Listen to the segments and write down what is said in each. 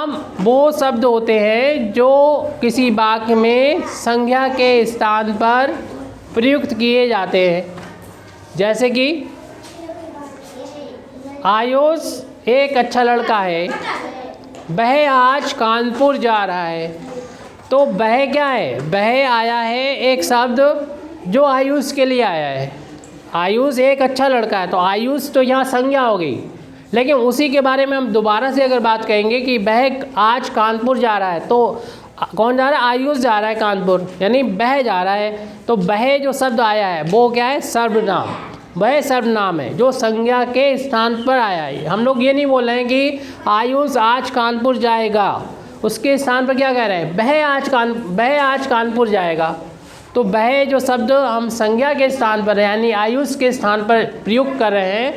सर्वनाम वो शब्द होते हैं जो किसी वाक्य में संज्ञा के स्थान पर प्रयुक्त किए जाते हैं। जैसे कि आयुष एक अच्छा लड़का है, वह आज कानपुर जा रहा है। तो वह क्या है? वह आया है एक शब्द जो आयुष के लिए आया है। आयुष एक अच्छा लड़का है, तो आयुष तो यहाँ संज्ञा हो गई। लेकिन उसी के बारे में हम दोबारा से अगर बात कहेंगे कि वह आज कानपुर जा रहा है, तो कौन जा रहा है? आयुष जा रहा है कानपुर, यानी वह जा रहा है। तो वह जो शब्द आया है वो क्या है? सर्वनाम। वह सर्वनाम है जो संज्ञा के स्थान पर आया है। हम लोग ये नहीं बोल रहे हैं कि आयुष आज कानपुर जाएगा, उसके स्थान पर क्या कह रहे हैं? वह आज कानपुर जाएगा। तो वह जो शब्द हम संज्ञा के स्थान पर यानी आयुष के स्थान पर प्रयुक्त कर रहे हैं,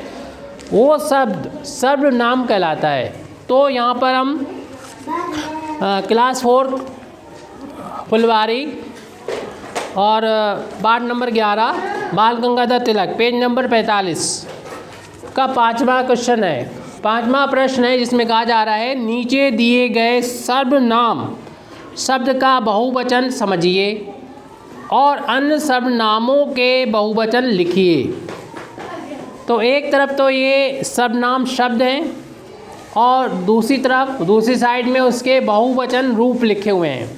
वो शब्द सर्वनाम कहलाता है। तो यहाँ पर हम क्लास 4 फुलवारी और पाठ नंबर 11 बाल गंगाधर तिलक पेज नंबर 45 का 5वां क्वेश्चन है। 5वां प्रश्न है जिसमें कहा जा रहा है नीचे दिए गए सर्वनाम शब्द का बहुवचन समझिए और अन्य सर्वनामों के बहुवचन लिखिए। तो एक तरफ तो ये सर्वनाम शब्द हैं और दूसरी साइड में उसके बहुवचन रूप लिखे हुए हैं।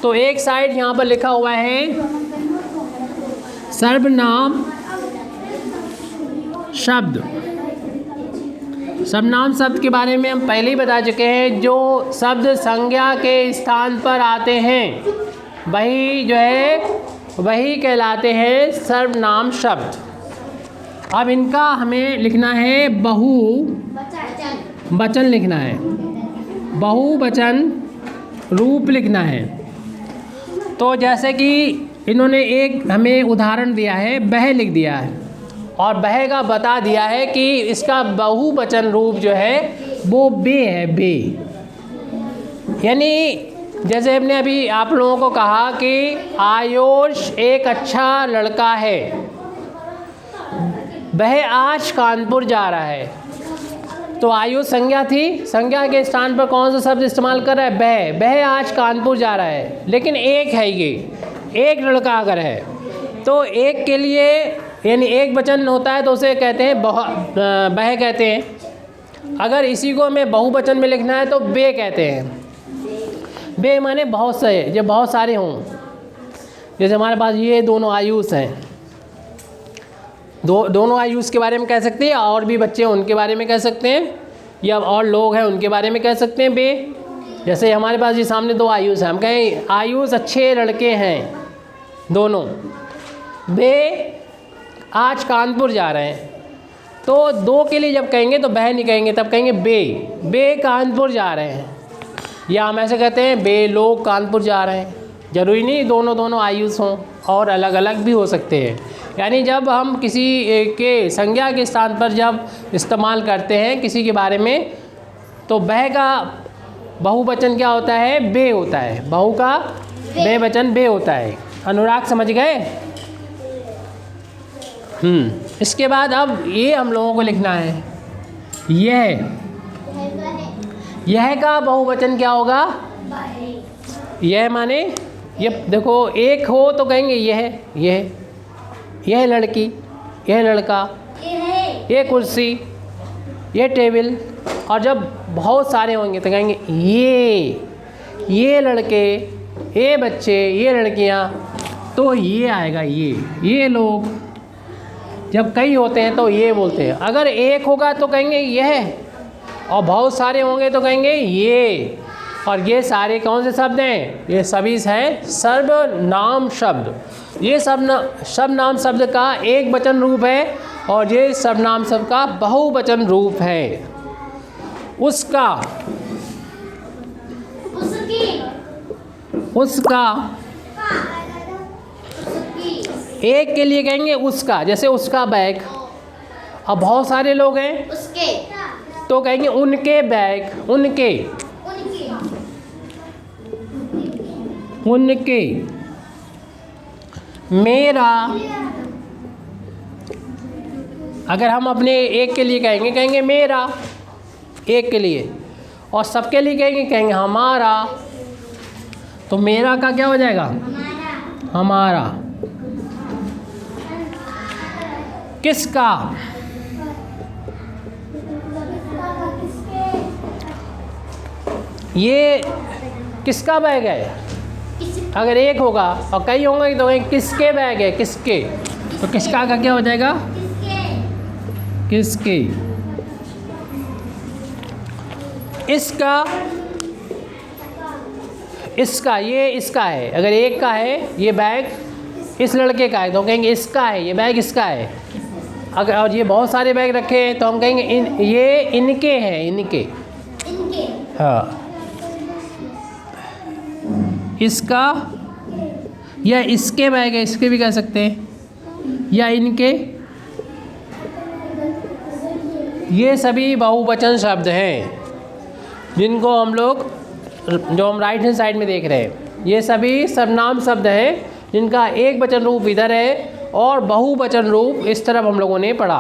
तो एक साइड यहाँ पर लिखा हुआ है सर्वनाम शब्द। सर्वनाम शब्द के बारे में हम पहले ही बता चुके हैं, जो शब्द संज्ञा के स्थान पर आते हैं वही जो है वही कहलाते हैं सर्वनाम शब्द। अब इनका हमें लिखना है बहुवचन लिखना है, बहुवचन रूप लिखना है। तो जैसे कि इन्होंने एक हमें उदाहरण दिया है, वह लिख दिया है और वह का बता दिया है कि इसका बहुवचन रूप जो है वो बे है, बे। यानी जैसे हमने अभी आप लोगों को कहा कि आयुष एक अच्छा लड़का है, वह आज कानपुर जा रहा है। तो आयुष संज्ञा थी, संज्ञा के स्थान पर कौन सा शब्द इस्तेमाल कर रहा है? वह आज कानपुर जा रहा है। लेकिन एक है, ये एक लड़का अगर है तो एक के लिए यानी एक वचन होता है तो उसे कहते हैं वह कहते हैं। अगर इसी को हमें बहुवचन में लिखना है तो बे कहते हैं। बे माने बहुत से, जब बहुत सारे हों। जैसे हमारे पास ये दोनों आयुष हैं, दोनों आयुष के बारे में कह सकते हैं, और भी बच्चे हैं उनके बारे में कह सकते हैं, या और लोग हैं उनके बारे में कह सकते हैं बे। जैसे हमारे पास ये सामने 2 आयुष हैं, हम कहें आयुष अच्छे लड़के हैं दोनों, बे आज कानपुर जा रहे हैं। तो 2 के लिए जब कहेंगे तो बह नहीं कहेंगे, तब कहेंगे बे कानपुर जा रहे हैं। या हम ऐसे कहते हैं बे लोग कानपुर जा रहे हैं। ज़रूरी नहीं दोनों आयुष हों, और अलग अलग भी हो सकते हैं। यानी जब हम किसी के संज्ञा के स्थान पर जब इस्तेमाल करते हैं किसी के बारे में, तो बह का बहुवचन क्या होता है? बे होता है। बहु का बेवचन बे होता है। अनुराग समझ गए? इसके बाद अब ये हम लोगों को लिखना है, यह का बहुवचन क्या होगा? यह माने ये देखो, एक हो तो कहेंगे यह लड़की, यह लड़का, ये कुर्सी, ये टेबल। और जब बहुत सारे होंगे तो कहेंगे ये लड़के, ये बच्चे, ये लड़कियां। तो ये आएगा, ये लोग। जब कई होते हैं तो ये बोलते हैं। अगर एक होगा तो कहेंगे यह, और बहुत सारे होंगे तो कहेंगे ये। और ये सारे कौन से शब्द हैं? ये सभी हैं सर्वनाम शब्द। ये सर्वनाम शब्द का एक वचन रूप है और ये सर्वनाम शब्द का बहुवचन रूप है। उसका, एक के लिए कहेंगे उसका, जैसे उसका बैग। अब बहुत सारे लोग हैं उसके, तो कहेंगे उनके बैग, उनके। मेरा, अगर हम अपने एक के लिए कहेंगे मेरा, एक के लिए। और सबके लिए कहेंगे हमारा। तो मेरा का क्या हो जाएगा? हमारा। किसका? ये किसका बैग है? अगर एक होगा और कई होंगे तो किसके बैग है? किसके। तो किसका का क्या हो जाएगा? किसके। इसका, इसका, ये इसका है। अगर एक का है ये बैग इस लड़के का है तो कहेंगे इसका है, ये बैग इसका है। अगर और ये बहुत सारे बैग रखे हैं तो हम कहेंगे ये इनके हैं, इनके। हाँ, इसका या इसके बैग है, इसके भी कह सकते हैं, या इनके। ये सभी बहुवचन शब्द हैं जिनको हम लोग, जो हम राइट हैंड साइड में देख रहे हैं, ये सभी सर्वनाम शब्द हैं जिनका एक वचन रूप इधर है और बहुवचन रूप इस तरफ हम लोगों ने पढ़ा।